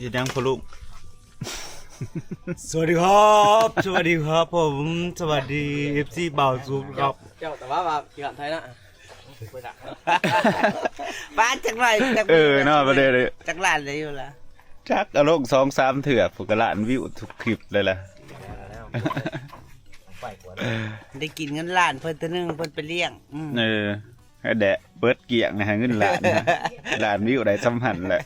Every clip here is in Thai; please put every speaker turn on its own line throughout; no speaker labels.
ฮ็ดยังพ่อลุง
สวัสดีครับสวัสดีครับผมสวัสดี FC บ่าวซุปครับ
เจ้าแต่ว่าเกี่ยวไทยนะ
บ้านจังไร
เนาะประเดี๋ยวเลย
จังหลานเลยอยู่ละ
จักอารมณ์2-3 เถื่อพวกกะล้านวิวทุกคลิปเลยล่ะ
ได้กินเงินล้านเพิ่นตัวนึงเพิ่นไปเลี้ยง
ให้แดะเปิดเกี่ยงนะฮะเงินล้านนะล้านวิวได้สำหันแหละ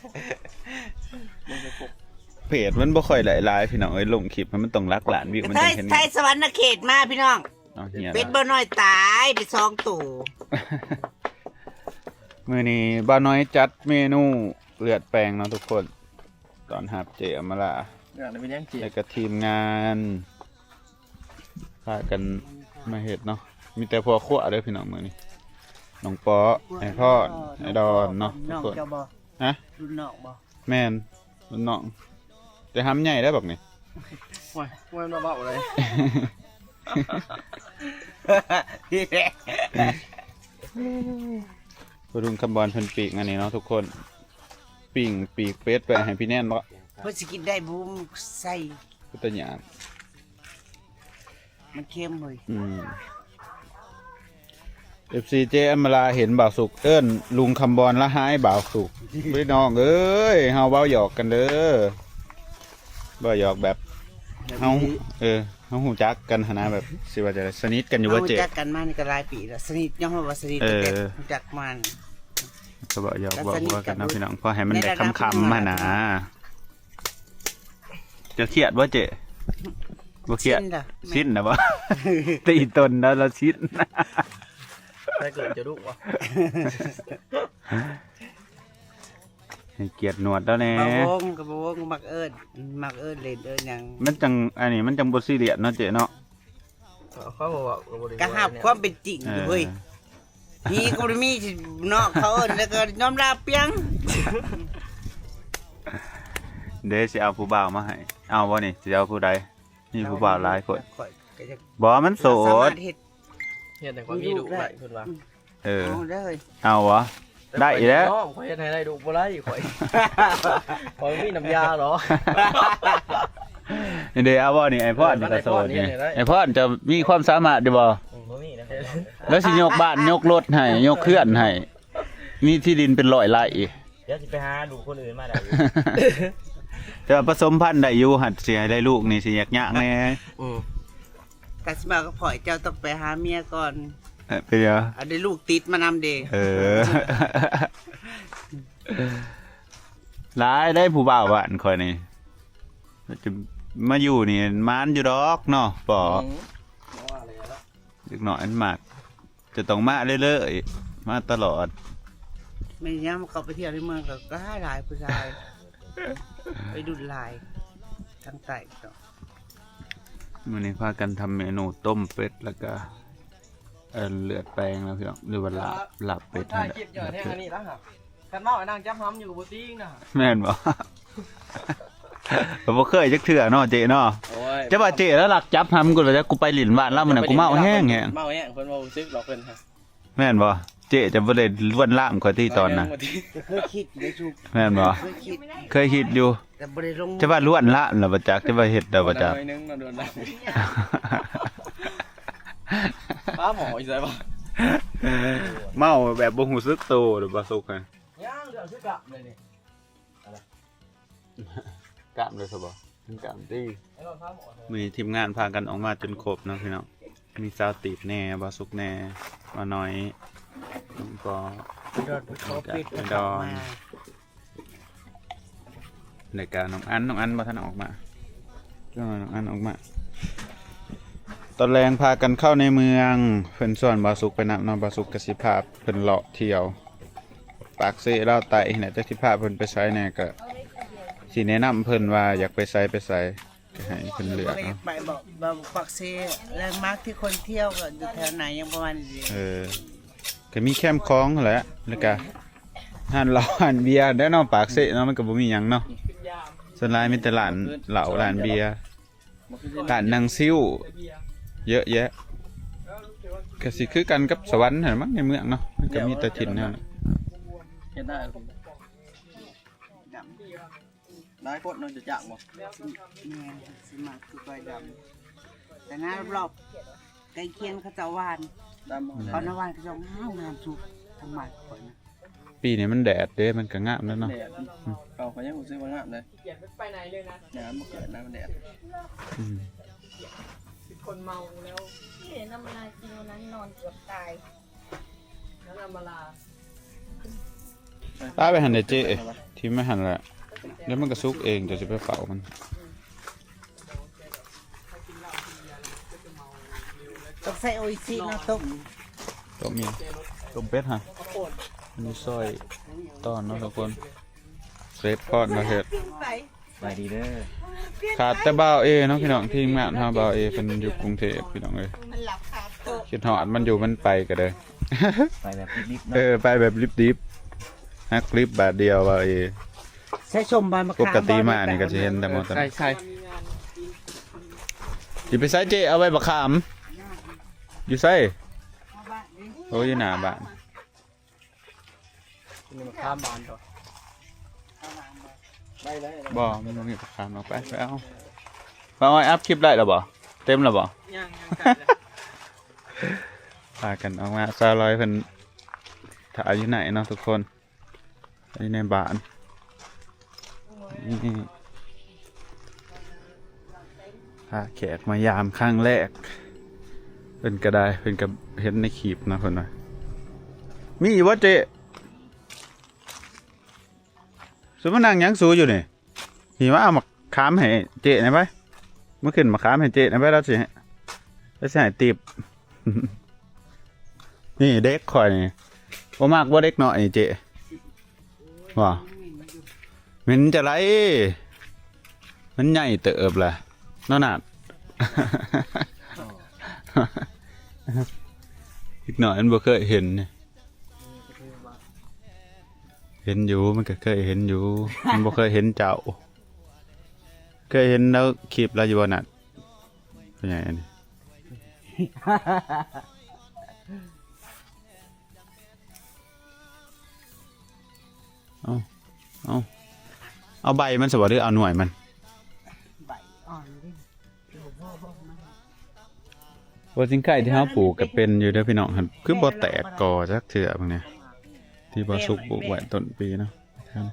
เพจมันบ่ค่อยหลายๆพี่น้องเอ้ยลงคลิปมันต้องรักล้านวิวมันจังเห็น
ไทยสวรรค์เขตมาพี่น้องเป็ดบ่น้อยตายไป2ตัว
มื้อนี้บ่าวน้อยจัดเมนูเลือดแปลงเนาะทุกคนตอนหับเจอมาละแล้วก็ทีมงานพากันมาเฮ็ดเนาะมีแต่พวกขั่วเด้อพี่น้องมื้อนี้น้องปอไอ้พ่อไอ้ดอนเนาะทุกคนฮะ
รุ่นน้องบ่
แม่นรุ่นน้องแต่หำใหญ่ได้แบบนี้
ว้ายมาเบาเลย
พดุงคำบอลเพิ่นปีกอันนี้เนาะทุกคนปีกเป็ดไปให้พี่แน่นบ่
เพิ่นสิกินได้บุ้มใส่
พุทธญาณ
มันเค็มเลย
FCJ อำมาลาเห็นบ่าวสุกเอิ้นลุงคำบอลละหายบ่าวสุกพี่น้องเอ้ยเฮาเว้าหยอกกันเด้อบ่หยอกแบบเฮาเฮาฮู้จักกันหั่นนะแบบสิว่าจะสนิทกันอยู่ว่าเจ๊
ฮู้จักกันมานี่ก็หลายปีแล้วสนิทยังว่าสนิทแต่ฮู้จักมัน
ก็บ่หยอกว่ากันนะพี่น้องพอให้มันได้คำๆมานะจะเครียดบ่เจ๊บ่เครียดสิ้นน่ะบ่ตีตนแล้วสิ้น
ได้เกิดจะดุวะ
ให้เกียรติหนวดแล้วแน่
บ่วงกับบ่วงมักเอิ้นเล่นหยัง
มันจังอันนี้มันจังบ่ซีเรียสเนาะเจ๊เนาะ
เขาบอกว่า
ก็หับความเป็นจริงอยู่เว้ยนี่ก็มีเนาะเขาเอิ้นแล้วก็ยอมรับเปียง
เด้สิเอาผู้บ่าวมาให้เอาบ่นี่สิเอาผู้ใดนี่ผู้บ่าวหลายคนบ่มันโสด
เฮ็ดแต่ความมีดุได้เพิ่นว่า
เอาวะได้อีแล้ว
น้องข่อยเฮ็ดให้ได้ดุบ่ได้ข่อยข่อยมีน้ำยาเหรอ
เดี๋ยวเอาบ่นี่ไอ้พ่อนี่ก็โสดนี่ไอ้พ่อจะมีความสามารถดิบ่แล้วสิยกบ้านยกรถให้ยกเคลื่อนให้มีที่ดินเป็น100 ไร่
เดี๋ยวสิไปหาดูคนอื่นมาได้
แต่ผสมพันธุ์ได้อยู่หัดสิให้ได้ลูกนี่สิยากๆแน่
แต่สมาก็ปล่อยเจ้าต้องไปหาเมียก่อน
ไปเหรอ
ได้ลูกติดมานำเด้
หลายได้ผู้บ่าวบ้านข่อยนี่จะมาอยู่นี่มานอยู่ดอกเนาะป่อเด็กน้อยอันมากจะต้องมาเรื่อยๆมาตลอด
ไม่ยามเขาไปเที่ยวในเมืองก็หลายผู้ชายไปดูลายทั้งใต้ก็
วันนี้พากันทำเมนูต้มเป็ดแล้วก็เลือดแปลงแล้วพี่น้องหรือว่าลาบเป็ด
นั่นแหละเก็บยอดแท่งอันนี้แล้วครับกันเมาไอ้นางจับห้ำอยู่บนติ้งนะ
แม่นบ่ผมบ่เคยจักเทื่อเนาะเจ๊เนาะจะว่าเจ๊แล้วหลักจับห้ำกูแล้วจะกูไปหลินบ้านแล้วมันน่ะกูเมาแห้งแฮะ
เมาแห้งเพิ่นว่าซึกหลอกเพิ่นฮะ
แม่นบ่เจ๊จะบ่ได้ล้วนล่ามข่อยที่ตอนน่ะ
เคยคิดอยู่จุ
แม่นบ่เคยคิดอยู่
แต่บ่ได้ลง
จะว่าล้วนล่ามแล้วบ่จักจะว่าเฮ็ดแล้วบ่จัก
ป้าหมออีไสบ่
เมาแบบบ่ฮู้สึกโตหรือบ่สุกฮะ
ย่างเดี๋ยวสิกลับเลยนี่
กะเลยซะบ่ถึงกะติมีทีมงานพากันออกมาจนครบเนาะพี่น้องมีสาวตีบแน่บ่สุกแน่ว่าน้อยก็ดอนในการน้องอันบ่ทันออกมาก็น้องอันออกมาตอนแรงพากันเข้าในเมืองเพิ่นส่วนบาสุกไปนำน้องบาสุกกสิภาพเพิ่นเลาะเที่ยวปากเซ่เล่าไตเนี่ยจักสิภาพเพิ่นไปใช้แน่ก็สิแนะนำเพิ่นว่าอยากไปใช้ก็ให้เพิ่นเลือกเนาะ
ไปบอกปากเซ่แรงมากที่คนเที่ยวก็อยู่แถวไหนยังประมาณนี้
ก็มีแคมป์คลองแหละแล้วก็ร้านเหล้าร้านเบียร์ได้เนาะปากเซ่เนาะมันก็บ่มีหยังเนาะส่วนหลายมีแต่ร้านเหล้าร้านเบียร์ร้านนางซิ่วเยอะแยะก็สิคือกันกับสวรรค์เห็นมั้งในเมืองเนาะมันก็มีแต่ถิ่นนั่น
ได้โคตรนอนจะจักบ่
แม่สมัครคือก้อยดำแต่หน้ารอบใกล้เคียงเขาเจ้าหวาน
ดำบ่
เขาหน้าหวานเขาเจ้างามสุดทั้งหมดคนนะ
ปีนี้มันแดดเด้มันก็งามแล้วเนาะ
แดดเขาเขายังรู้สึกว่างามเลย
เขียนไปไหนเลยนะ
งามบ่เกิดน้ำแดด
อืม
เป็นคนเมาแล้ว
เห็นน้ำลายกินวันนั้นนอนเกือบตาย
แล้วนำมาลา
ป้าไปหันเด้อเจ๊ที่ไม่หันแหละแล้วมันก็สุกเองเดี๋ยวจะไปเฝ้ามัน
ต้องใส่โออิชิเนาะต้ม
ต้มมีต้มเป็ดฮะอันนี้ซอยตอนเนาะทุกคนเซฟพอดมาเฮ็ด
ไปดีเด้อ
ขาดแต่บ่าวเอเนาะพี่น้องทีมงานเฮาบ่าวเอเพิ่นอยู่กรุงเทพพี่น้องเอ้ย
มันหลับคาโต๊ะ
คิดฮอดมันอยู่มันไปก็เด้อ
ไปแบบนิดๆ
เอ
เนาะ
อไปแบบลิบๆฮักลิบบาทเดียวบ่าวเอ
ใช้ชมบานมะ
ป
ขาม
กติมานี่ก็สิเห็นแต่หมด
ใช่ใช่
สิไปใส่เจเอาไว้บักขามอยู่ไสโอ้ยอยู่หน้าบ้าน
นี่มาข้ามบ้านก่อนไปเลย
บ่มันบ่มีบักขามออกไปเอาบ่าวอ้อยอัพคลิปได้แล้วบ่เต็มแล้วบ่
ย่างไก่เลย
พากันออกมา200เพิ่นถ่ายอยู่ไหนเนาะทุกคนอยู่ในบ้านนี่พาแขกมายามครั้งแรกเพิ่นก็ได้เพิ่นก็เห็นในคลิปนะเพิ่นว่ามีอีบ่เจ๊สุมานั่งหยังสูอยู่นี่หิว่าเอามาขามให้เจ๊หน่อยไปเมื่อขึ้นมาขามให้เจ๊หน่อยไปแล้วสิให้ติบ นี่เด็กข่อยนี่บ่มากบ่เด็กน้อยนี่เจ๊ว่ามันจะไรมันใหญ่เติบแหละนั่นน่ะ อีกหน่อยมันบ่เคยเห็นนี่เห็นอยู่มันก็เคยเห็นอยู่ มันบ่เคยเห็นเจ้า เคยเห็นแล้วคลิปแล้วอยู่บ่น่ะเป็นไงอันนี้ เอาใบมันสวัสดีเอาหน่วยมัน
ใบอ่อนดิพ่อมา
ว่าสิงไก่ที่เฮาปลูกก็เป็นอยู่เด้อพี่น้องหั่นคือบ่แตกกอจักเทื่อพวกเนี้ยที่บ่สุกปลูกไว้ต้นปีเนาะครับ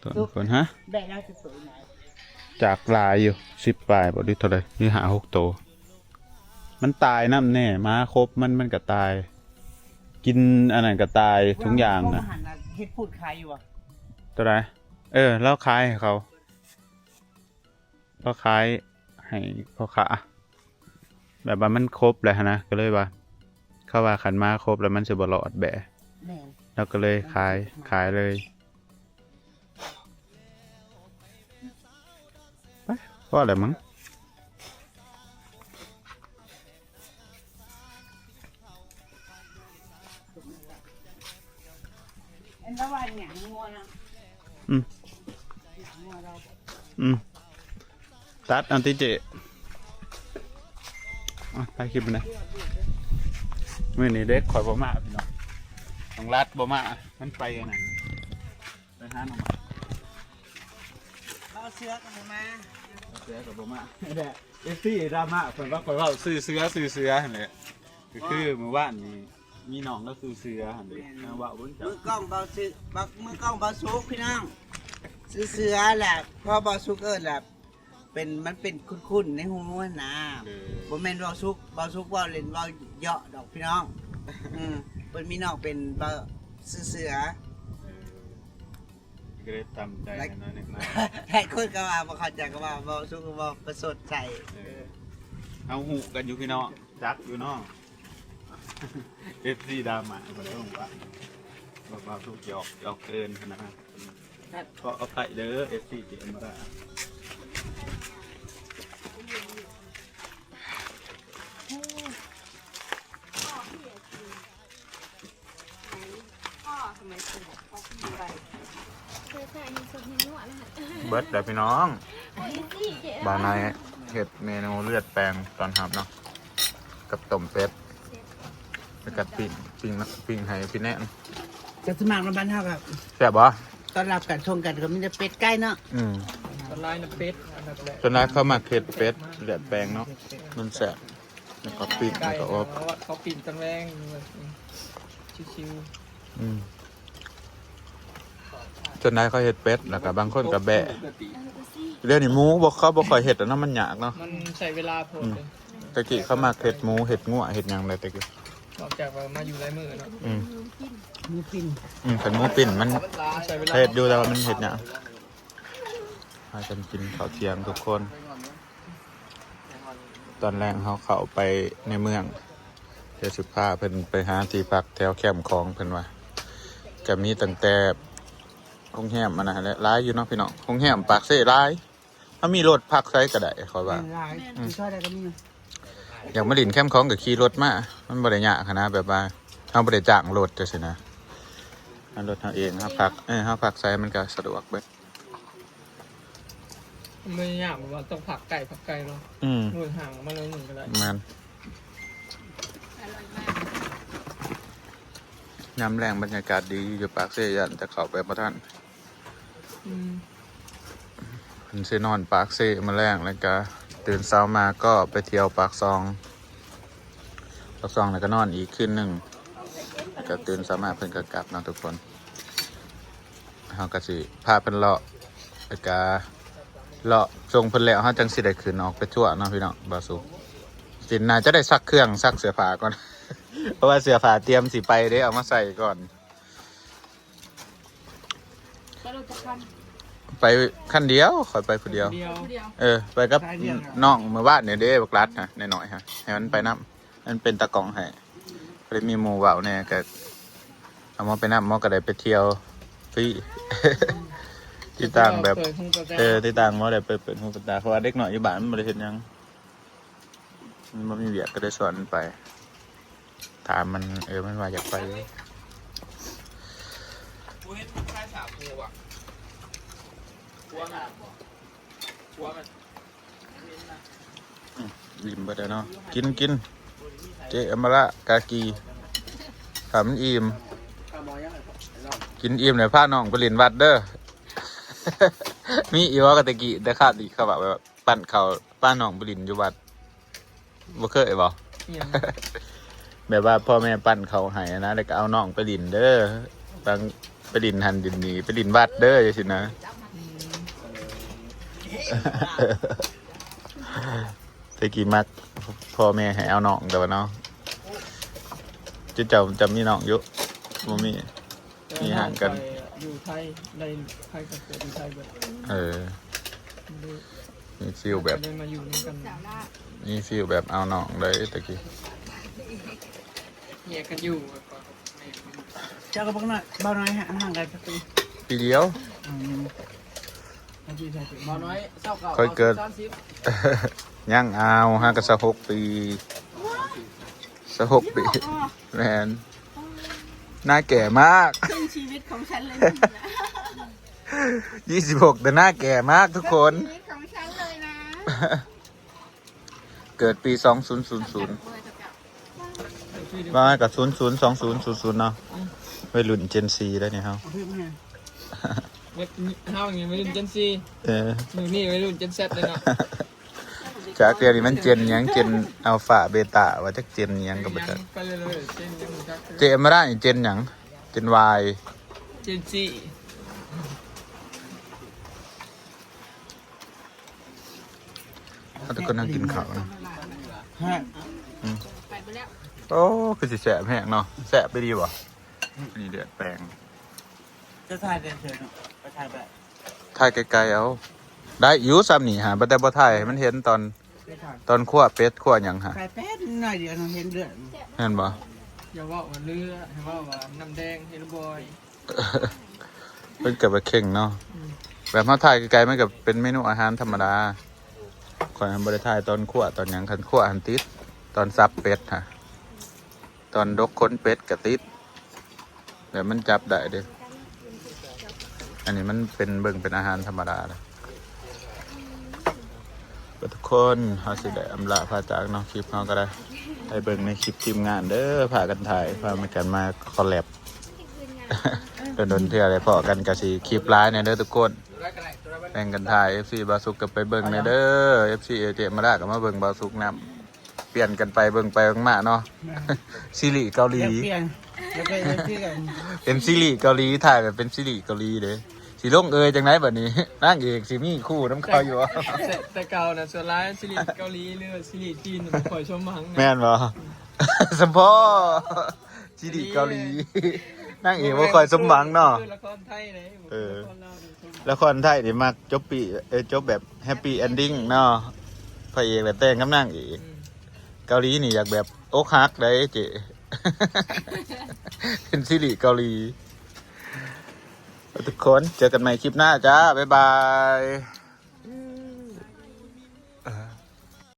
ต้นคนฮะ
แบ่แล้วจะสวยไหน
จากลายอยู่10ปลายบ่ไดิเท่าใดมีหา6โตวมันตายน้ำแน่มาครบมันก็ตาย กินอันนั้นก็ตายทุกอย่าง
น่ะ
น่ะ
เฮ็ดพูดขายอยู่อ่ะ
ตัวใดแล้วขายให้เขาก็ขายให้พ่อค้าแบบว่ามันครบแล้วนะก็เลยว่าเขาว่าขันมาครบแล้วมันสิบ่รอดแบะ
แม่น
แล้วก็เลยขายเลยไปพอแล้วมั้ง
อันละวันหยังงัวนะ
อืม
หยังงัวเรา
ตัดอันติเจไปคลิปมันนะมื้อนี้เด็กข่อยบ่มาพี่น้องต้องรัดบ่มามันไปอันนั้นไปหาหน่อไม้
เอาเสื้อกันมา
เสือกับบ่มาเอฟซีดราม่าเพิ่นว่าข่อยเว้าซื้อเสือหั่นแหละก็คือเมื่อวานนี้มีน้องก็ซื้อเสือหั่นแหละเอาว่าเบิ่งจั
มือกล้องเบาซื้อมือกล้องเบาซุกพี่น้องซื้อเสื้อแหละพอเบาซุกแหละมันเป็นคุ้นๆในหูนะบ่แม่นเบาซุกเว้าเล่นเว้าเหยาะดอกพี่น้องเพิ่นมีน้องเป็นเบาซื้อเสือ
ก็เลยตามใจกันน้อยหนึงนะ
หลายคนก็ว่าบ่เข้าใจก็ว่าเบาซุกก็เว้าประสดใจ
เอาหูกันอยู่พี่น้องจักอยู่น้อง FC ดราม่าเพิ่นต้องว่าทุกหยอกเกินนะฮะก็เอาไปเด้อ FC เจมรา
พ่อทำไมถึงพ่อขึ้นไปเคยใส่หินสุดหินนวดแล้ว
เบิดเด้อพี่น้อง
โอ้ยสิเจ๊
บานายเห็ดเมนูเลือดแปลงตอนหับเนาะกับต้มเป็ดแล้วก็ปิ้งให้พี่แน่น
จะสมัครมาบ้านเฮากับ
แซ่บบ่
ต้อนรับกันชงกันก็มีแต่เป็ดไก่เนาะ
ตอนไล่น้ำเป็ดอันดับแรก
จนแรกเข้ามาเผ็ดเป็ดเลือดแปลงเนาะมันแสบแล้วก็ปิ้ง
ไก่
แล้วก็
เพ
อ
ราะ
บ
ว่าเขาปิ่นตะแรงชิว
จนได้เขาเห็ดเป็ดแล้วก็บางคนก็แบะเรื่องนี้หมูบอกเขาบอกคอยเห็ดแล้วเนาะมันยากเนาะ
ๆมันใช้เวลาโพดเลย
ตะกี้เขามาเห็ดหมูเห็ดงัวเห็ดหยังเลยตะกี้
นอกจากว่ามาอยู่ไรมือเนาะ
มีปิ้น
เป็นหมูปิ่นมัน
ใช้เวลา
เห็ดอยู่แต่ว่ามันเห็ดหยังพากันกินข้าวเที่ยงทุกคน ตอนแรกเขาเข้าไปในเมืองเดี๋ยวสิพาเพิ่นไปหาที่พักแถวแคมป์ของเพิ่นว่าก็มีตั้งแต่โรงแรมมันนะและร้ายอยู่เนาะพี่น้องโรงแรมปากเซ่ร้ายถ้ามีรถพักไซก็ได้คอยว่า
หลายมีช่อได้ก็มี
อย่างมาลินแคมป์ของกับขี่รถมามันบริยากขนาดแบบว่าเขาบริจ้างรถจะสินะเอารถเขาเองเขาพักไซมันก็สะดวกเบิด
ไม่ยากว่าต้องผักไก่เนาะ หน่วยห่างมาเลยหนึ่งก็ได้
มัน
อร่อยมาก
ย้ำแรงบรรยากาศดีอยู่ปากเซ่ยันจะเข้าไปประท่าน
อืม
เพิ่นสินอนปากเซ่มาแรงแล้วก็ตื่นเช้ามาก็ไปเที่ยวปากซองแล้วก็นอนอีกคืนหนึ่งแล้วก็ตื่นเช้ามาเพิ่นก็กลับเนาะทุกคนเขาก็สิพาเพิ่นเลาะแล้วก็เลาะทรงเพิ่นแล้วเขาจังสิได้ขึ้นออกไปทั่วเนาะพี่น้องบาสุสิน่าจะได้ซักเครื่องซักเสื้อผ้าก่อน เพราะว่าเสื้อผ้าเตรียมสิไปเด้เอามาใส่ก่อน
ก็เราจะคัน
ไปขั้นเดียวขอยไปคนเดียว
เดียว
เดียว
ไปกับน้องเมื่อวานเนี่ยเด้บักรัดฮะหน่อยๆฮะให้มันไปน้ำมันเป็นตะกองให้ก็เลยมีหมู่เว้าเนี่ยก็เอามาไปน้ำมันก็ได้ไปเที่ยวฟรี ที่ต่างแบบ
เปิดหูกระจาย
ที่ต่างมันได้เปิดหูเปิดตาเพราะว่าเด็กหน่อยอยู่บ้านมันบ่ได้เห็นหยังมันบ่มีเวียกก็ได้สอนมันไป ถามมันมันว่าอยากไปอิ่มไปแล้วเนาะกินเจอมละกากีถามมันอิ่มกินอิ่มเลยพาน้องไปเรียนวัดเด้อ มีอีวะกะตะกี้แต่ขาดอีกเขาแบบปั่นเขาป้าน้องไปเรียนอยู่วัดบ่เคยบ่
เนี่ย
แบบว่าพ่อแม่ปั้นเขาให้นะแล้วก็เอาน้องไปดินเด้อบางไปดินหันดินนี้ไปดินวัดเด้อจังซี่นะ ตะกี้มักพ่อแม่ให้เอาน้องแต่ว่าเนาะจะมีน้องอยู่บ่มี มีห่างกัน
อยู่ไทยได้ไทยกับเกิดอยู่ไทยแบบ
มีฟิลแบบ
ได้มาอยู่ด้วยกัน
สาวล่า
มีฟิลแบบเอาน้องเลยตะกี้
แยกกันอยู่
เจ้าก็บอกหน่อยเบาหน่อยฮะห่างกันสักปี
ปีเดียว
บ่น้อยเศร้าเก่า
ค่อยเกิด ย่างเอาห้ากับ16 ปี16 ปีแมนหน้าแก่มาก
ครึ่งชีวิตของฉันเลย
26แต่หน้าแก่มากทุกคน
ชีวิตของฉันเลยนะ
เกิดปี 2000
เบอร์จะกลับ
มากับ002000เนาะวัยรุ่นเจนซีแล้วเนี่ยเฮา
เอาเพื่อนมา
เว็บเฮาอย่างนี้ไม่รุ่นเจนซี มือนี่ไม่รุ่นเจนเซตเลยเนาะ
จากเดียวนี้มันเจนหยังเจนอัลฟาเบต้าว่าจักเจนหยังก็บ่จัก
ไปเลยเจนยังจัก
เจนมาได้เจนหยังเจน Y
เจนซี
เขาตะก็นั่งกินข้าวนะ
ฮะ
ไปไปแล้ว
โอ้คือสิแสบแห้งเนาะแสบไปดีบ่อันนี้เดือดแปลง
จะถ่ายเดินเถินไปถ่ายแบบ
ถ่ายไกลๆเอาได้อยู่ซ้ำนี่ฮะแต่บ่ถ่ายให้มันเห็นตอน
ไปถ่าย
ตอนคั่วเป็ดคั่วหยังฮะ
ถ่ายแป๊บหน่อยเดียวเราเห็นเลือด
เห็นบ่
อย่าว่าว่าเรืออย่าว่าว่าน้ำแดงเฮลบอย
เป็นกับว่าเข่งเนาะแบบเฮาถ่ายไกลๆมันก็เป็นเมนูอาหารธรรมดาข่อยบ่ได้ถ่ายตอนคั่วตอนหยังคันคั่วหันติดตอนสับเป็ดฮะตอนดกขนเป็ดก็ติดเดี๋ยวมันจับได้เด้อันนี้มันเป็นเบิ่งเป็นอาหารธรรมดาเลยทุกคนเขาสิได้อำลาพาจากเนาะคลิปเขาก็ได้ไปเบิ่งในคลิปทีมงานเด้อพากันถ่ายพามากันมาคอลแลบ
ที่คืนงาน
โดนเทื่ออะไรพอกันกะสิคลิปร้ายเนี่ยเด้อทุกคนแบ่งกันถ่าย FC บาสุกกับไปเบิ่งในเด้อ FC เอเจมาได้ก็มาเบิ่งบาสุกนำเปลี่ยนกันไปเบิ่งไปเบิ่งมาเนาะ ซีรีส์เกาหลี
เปลี่ยนแล้วก็เปลี่ยน
เป็นซีรีส์เกาหลีถ่ายแบบเป็นซีรีส์เกาหลีเด้สิลงจังไดบัดนี้นางเอกสิมีคู่น้ำเขาอยู่
แต่เก่าน่ะส่วนร้ายซีรีส์เกาหลีหรือซีรีส์จีนน่ะคอยชมมัง
แม่นบ่ สมพอซีรีส์เกาหลีนางเอกบ่ค่อยสมหวังเนาะ
ละครไทยเลย
เออ
ละครลาวนี่ชม
ละครไทยนี่มักจบปีจบแบบแฮปปี้เอนดิ้งเนาะพระเอกแบบแต่งกับนางเอกเกาหลีนี่อยากแบบอกหักได้เจ เป็นซีรีส์เกาหลีทุกคนเจอกันใหม่คลิปหน้าจ้า บ๊ายบาย